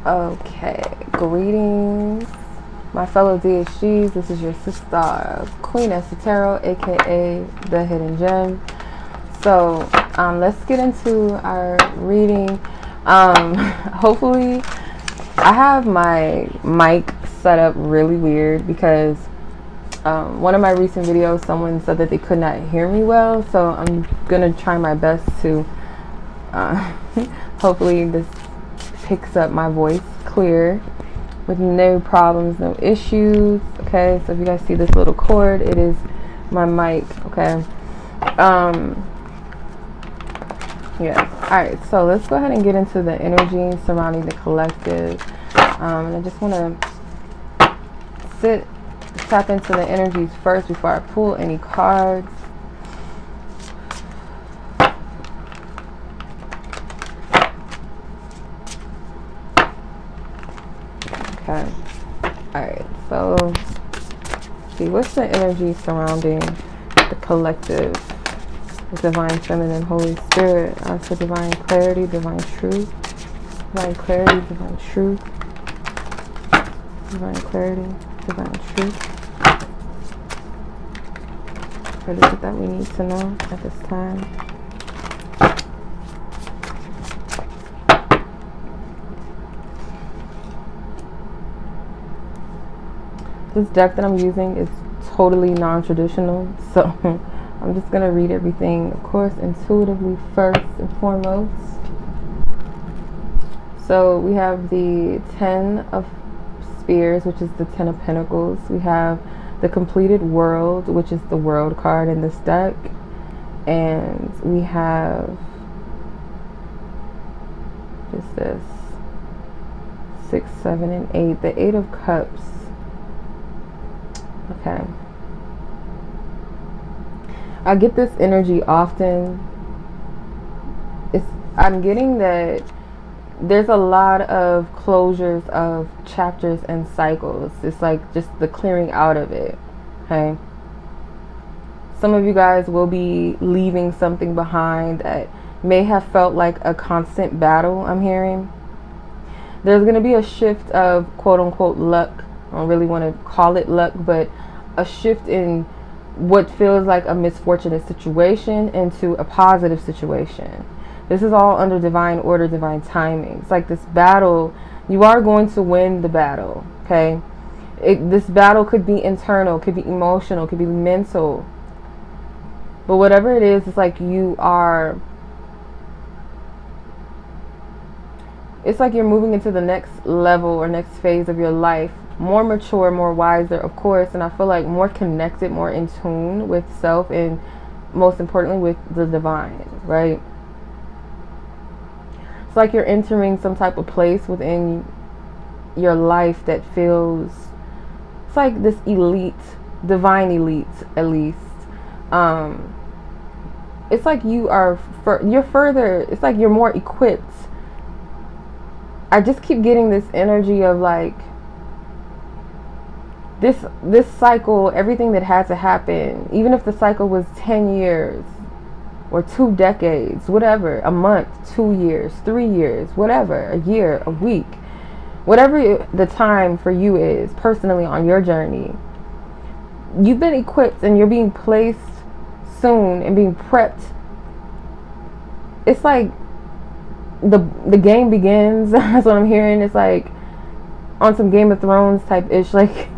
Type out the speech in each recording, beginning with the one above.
Okay, greetings, my fellow DHGs. This is your sister, Queen Esoteric, aka the Hidden Gem. So let's get into our reading. Hopefully, I have my mic set up really weird because one of my recent videos, someone said that they could not hear me well. So I'm gonna try my best to hopefully this picks up my voice clear with no problems, no issues. Okay, so if you guys see this little cord, it is my mic. Okay, yeah. All right, so let's go ahead and get into the energy surrounding the collective. And I just want to tap into the energies first before I pull any cards. Okay. Alright, so see, what's the energy surrounding the collective? The divine feminine, Holy Spirit. For divine clarity, divine truth. Divine clarity, divine truth. Divine clarity, divine truth. What is it that we need to know at this time? This deck that I'm using is totally non-traditional, so I'm just going to read everything, of course, intuitively first and foremost. So we have the 10 of Spears, which is the 10 of Pentacles. We have the completed world, which is the world card in this deck. And we have just this 6, 7, and 8. The 8 of Cups. Okay. I get this energy often. I'm getting that there's a lot of closures of chapters and cycles. It's like just the clearing out of it. Okay. Some of you guys will be leaving something behind that may have felt like a constant battle, I'm hearing. There's going to be a shift of quote unquote luck. I don't really want to call it luck, but a shift in what feels like a misfortunate situation into a positive situation. This is all under divine order, divine timing. It's like this battle, you are going to win the battle, okay? This battle could be internal, could be emotional, could be mental. But whatever it is, it's like you are, it's like you're moving into the next level or next phase of your life. More mature, more wiser, of course, and I feel like more connected, more in tune with self, and most importantly with the divine, right? It's like you're entering some type of place within your life that feels, it's like this elite, divine elite at least. It's like you're further, it's like you're more equipped. I just keep getting this energy of like, this cycle, everything that had to happen, even if the cycle was 10 years or 2 decades, whatever, a month, 2 years, 3 years, whatever, a year, a week, whatever the time for you is personally on your journey, you've been equipped and you're being placed soon and being prepped. It's like the game begins. That's what I'm hearing. It's like on some Game of Thrones type ish, like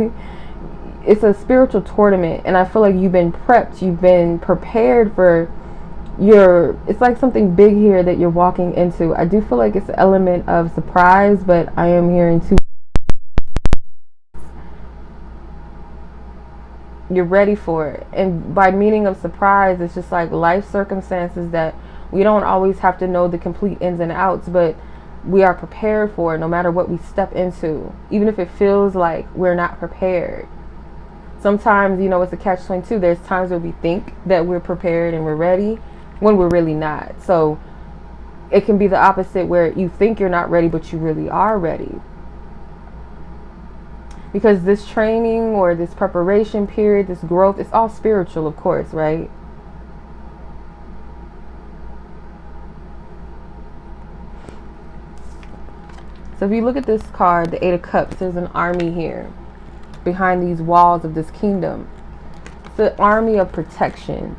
it's a spiritual tournament, and I feel like you've been prepped, you've been prepared for it's like something big here that you're walking into. I do feel like it's an element of surprise, but I am hearing too, you're ready for it. And by meaning of surprise, it's just like life circumstances that we don't always have to know the complete ins and outs, but we are prepared for it no matter what we step into, even if it feels like we're not prepared. Sometimes, you know, it's a catch-22. There's times where we think that we're prepared and we're ready when we're really not. So it can be the opposite, where you think you're not ready, but you really are ready. Because this training or this preparation period, this growth, it's all spiritual, of course, right? So if you look at this card, the 8 of Cups, there's an army here behind these walls of this kingdom. It's the army of protection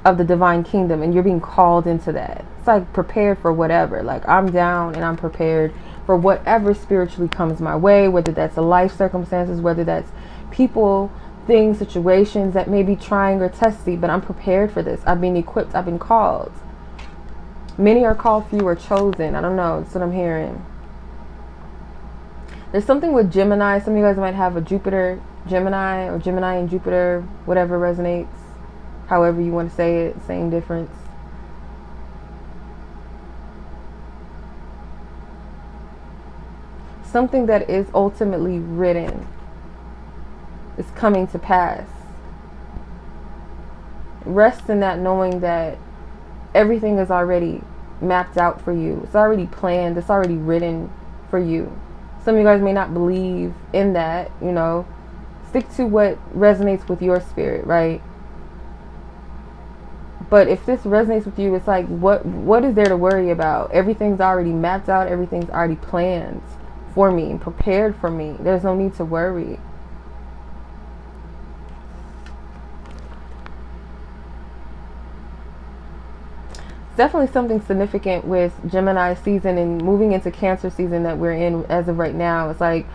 of the divine kingdom, and you're being called into that. It's like prepared for whatever. Like, I'm down and I'm prepared for whatever spiritually comes my way, whether that's a life circumstances, whether that's people, things, situations that may be trying or testy, but I'm prepared for this. I've been equipped, I've been called. Many are called, few are chosen. I don't know, that's what I'm hearing. There's something with Gemini. Some of you guys might have a Jupiter, Gemini, or Gemini and Jupiter, whatever resonates. However you want to say it, same difference. Something that is ultimately written is coming to pass. Rest in that, knowing that everything is already mapped out for you. It's already planned. It's already written for you. Some of you guys may not believe in that, you know. Stick to what resonates with your spirit, right? But if this resonates with you, it's like, what is there to worry about? Everything's already mapped out. Everything's already planned for me and prepared for me. There's no need to worry. Definitely something significant with Gemini season and moving into Cancer season that we're in as of right now. It's like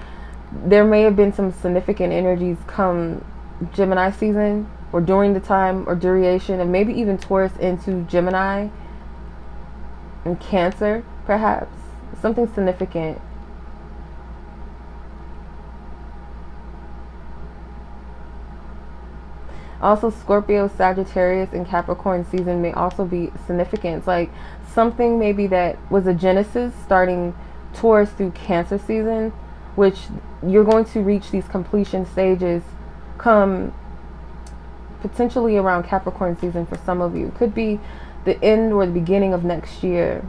there may have been some significant energies come Gemini season, or during the time or duration, and maybe even Taurus into Gemini and Cancer, perhaps. Something significant. Also, Scorpio, Sagittarius, and Capricorn season may also be significant. It's like something maybe that was a genesis starting Taurus through Cancer season, which you're going to reach these completion stages come potentially around Capricorn season for some of you. Could be the end or the beginning of next year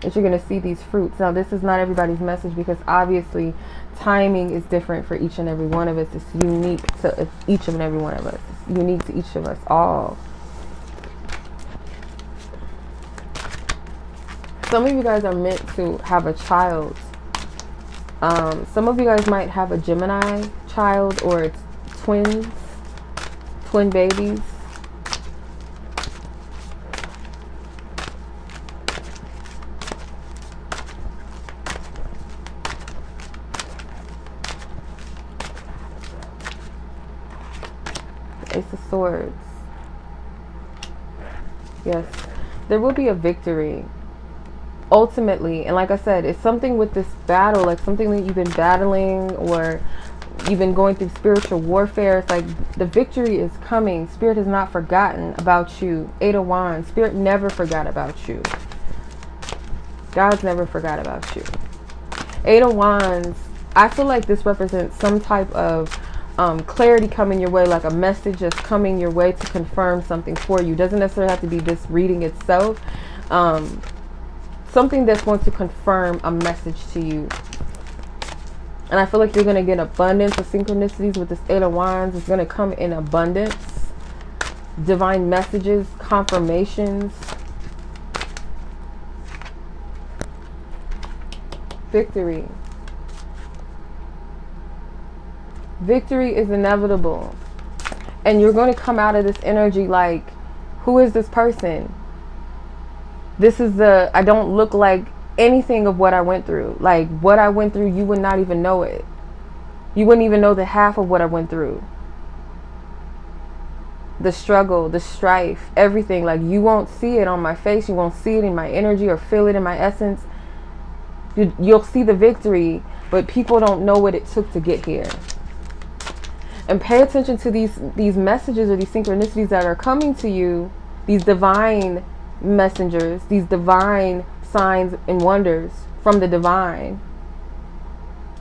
that you're going to see these fruits. Now, this is not everybody's message, because obviously timing is different for each and every one of us. It's unique to each and every one of us. It's unique to each of us all. Some of you guys are meant to have a child. Some of you guys might have a Gemini child, or it's twins, twin babies. Ace of Swords. Yes, there will be a victory ultimately. And like I said, it's something with this battle, like something that you've been battling, or you've been going through spiritual warfare. It's like the victory is coming. Spirit has not forgotten about you. 8 of Wands. Spirit never forgot about you. God's never forgot about you. 8 of Wands. I feel like this represents some type of clarity coming your way, like a message that's coming your way to confirm something for you. Doesn't necessarily have to be this reading itself. Something that's going to confirm a message to you. And I feel like you're going to get abundance of synchronicities with this 8 of Wands. It's going to come in abundance. Divine messages, confirmations. Victory. Victory is inevitable. And you're going to come out of this energy like, who is this person? This is I don't look like anything of what I went through. Like, what I went through, you would not even know it. You wouldn't even know the half of what I went through. The struggle, the strife, everything. Like, you won't see it on my face. You won't see it in my energy or feel it in my essence. You'll see the victory, but people don't know what it took to get here. And pay attention to these messages or these synchronicities that are coming to you, these divine messengers, these divine signs and wonders from the divine.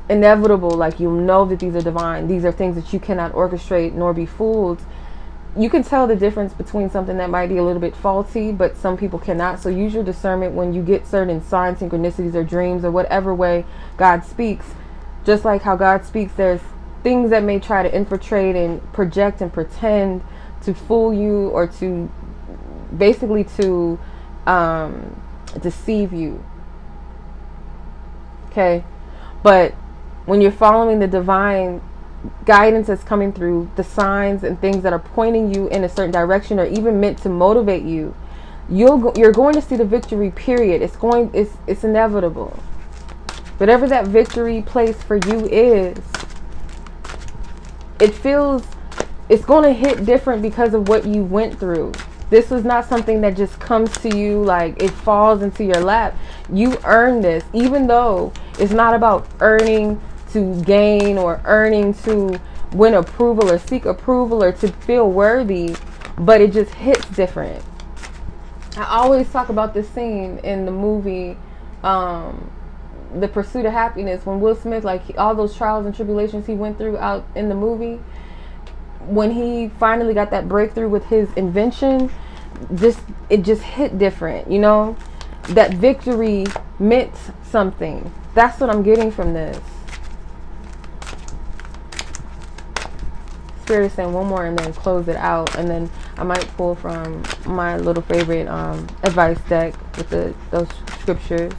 Inevitable, like, you'll know that these are divine. These are things that you cannot orchestrate nor be fooled. You can tell the difference between something that might be a little bit faulty, but some people cannot. So use your discernment when you get certain signs, synchronicities, or dreams, or whatever way God speaks. Just like how God speaks, there's things that may try to infiltrate and project and pretend to fool you, or to basically to deceive you. Okay? But when you're following the divine guidance that's coming through, the signs and things that are pointing you in a certain direction or even meant to motivate you, you're going to see the victory, period. It's inevitable. Whatever that victory place for you is, it's going to hit different because of what you went through. This was not something that just comes to you like it falls into your lap. You earn this, even though it's not about earning to gain or earning to win approval or seek approval or to feel worthy, but it just hits different. I always talk about this scene in the movie, The Pursuit of Happiness, when Will Smith, like all those trials and tribulations he went through out in the movie, when he finally got that breakthrough with his invention, it just hit different, you know? That victory meant something. That's what I'm getting from this. Spirit is saying one more and then close it out, and then I might pull from my little favorite advice deck with those scriptures.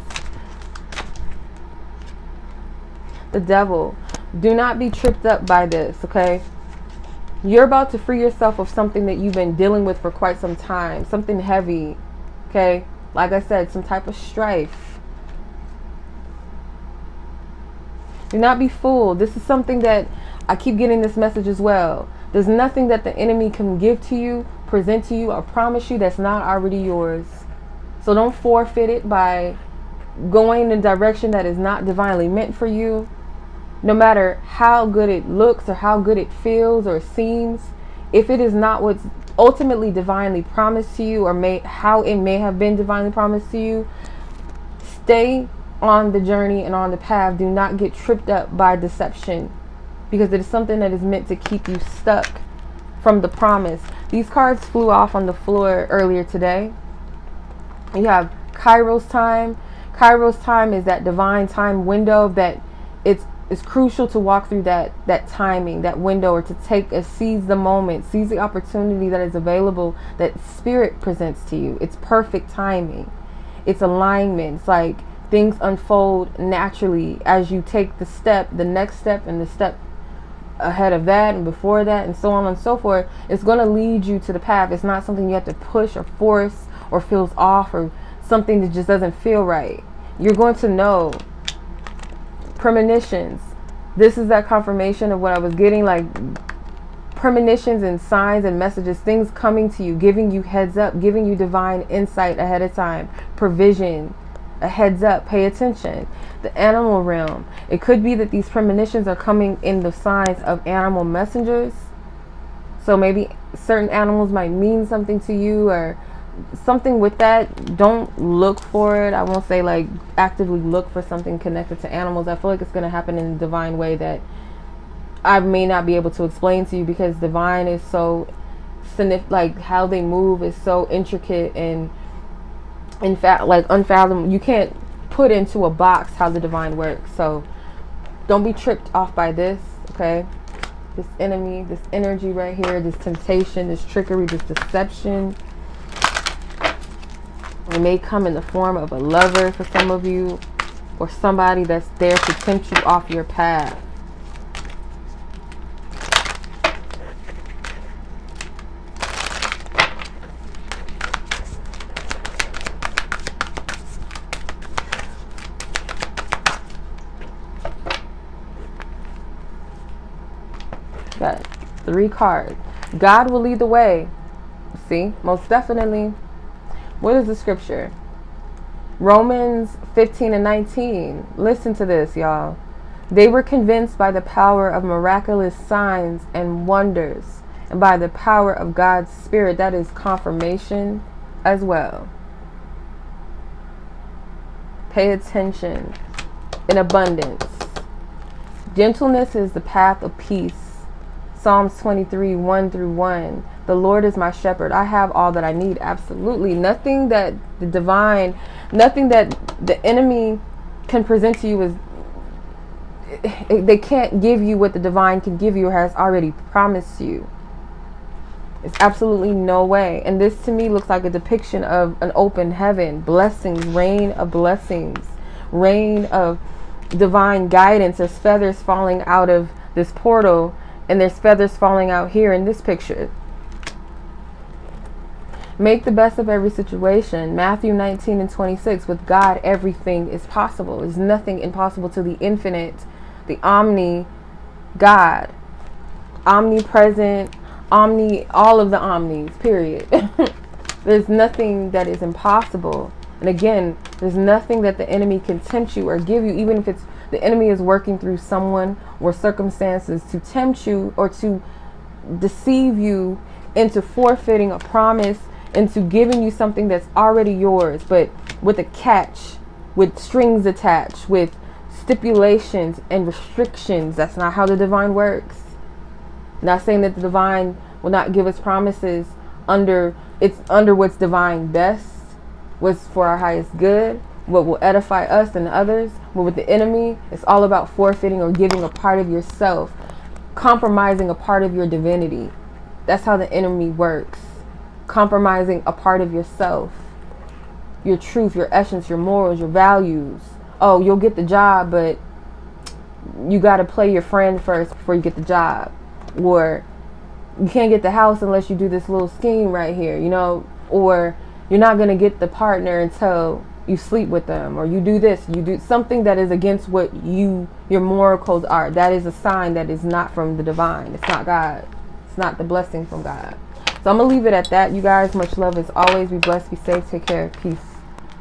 The devil. Do not be tripped up by this, okay? You're about to free yourself of something that you've been dealing with for quite some time. Something heavy, okay? Like I said, some type of strife. Do not be fooled. This is something that I keep getting this message as well. There's nothing that the enemy can give to you, present to you, or promise you that's not already yours. So don't forfeit it by going in a direction that is not divinely meant for you. No matter how good it looks or how good it feels or seems, if it is not what's ultimately divinely promised to you, or how it may have been divinely promised to you, stay on the journey and on the path. Do not get tripped up by deception, because it is something that is meant to keep you stuck from the promise. These cards flew off on the floor earlier today. You have Kairos time. Kairos time is that divine time window that it's crucial to walk through that timing, that window, or to seize the moment, seize the opportunity that is available, that spirit presents to you. It's perfect timing. It's alignment. It's like things unfold naturally as you take the next step, and the step ahead of that, and before that, and so on and so forth. It's going to lead you to the path. It's not something you have to push or force or feels off, or something that just doesn't feel right. You're going to know. Premonitions. This is that confirmation of what I was getting, like premonitions and signs and messages, things coming to you, giving you heads up, giving you divine insight ahead of time, provision, a heads up, pay attention. The animal realm. It could be that these premonitions are coming in the signs of animal messengers. So maybe certain animals might mean something to you, or something with that. Don't look for it. I won't say like actively look for something connected to animals. I feel like it's going to happen in a divine way that I may not be able to explain to you, because divine is so like how they move is so intricate and in fact like unfathomable. You can't put into a box how the divine works. So don't be tripped off by this, okay? This enemy, this energy right here, this temptation, this trickery, this deception. It may come in the form of a lover for some of you, or somebody that's there to tempt you off your path. Got 3 cards. God will lead the way. See, most definitely. What is the scripture? Romans 15:19. Listen to this, y'all. They were convinced by the power of miraculous signs and wonders, and by the power of God's Spirit. That is confirmation as well. Pay attention. In abundance. Gentleness is the path of peace. Psalms 23:1-1. The Lord is my shepherd. I have all that I need. Absolutely. Nothing that the divine, nothing that the enemy can present to you is, they can't give you what the divine can give you or has already promised you. It's absolutely no way. And this to me looks like a depiction of an open heaven, blessings, rain of blessings, rain of divine guidance. There's feathers falling out of this portal, and there's feathers falling out here in this picture. Make the best of every situation. Matthew 19:26. With God, everything is possible. There's nothing impossible to the infinite, the omni God, omnipresent, all of the omnis, period. There's nothing that is impossible. And again, there's nothing that the enemy can tempt you or give you, even if it's the enemy is working through someone or circumstances to tempt you or to deceive you into forfeiting a promise, into giving you something that's already yours, but with a catch, with strings attached, with stipulations and restrictions. That's not how the divine works. Not saying that the divine will not give us promises under what's divine best, what's for our highest good, what will edify us and others. But with the enemy, it's all about forfeiting or giving a part of yourself, compromising a part of your divinity. That's how the enemy works. Compromising a part of yourself, your truth, your essence, your morals, your values. Oh, you'll get the job, but you got to play your friend first before you get the job. Or you can't get the house unless you do this little scheme right here, you know. Or you're not going to get the partner until you sleep with them, or you do this, you do something that is against what your moral codes are. That is a sign that is not from the divine. It's not God. It's not the blessing from God. So I'm going to leave it at that, you guys. Much love as always. Be blessed, be safe, take care, peace.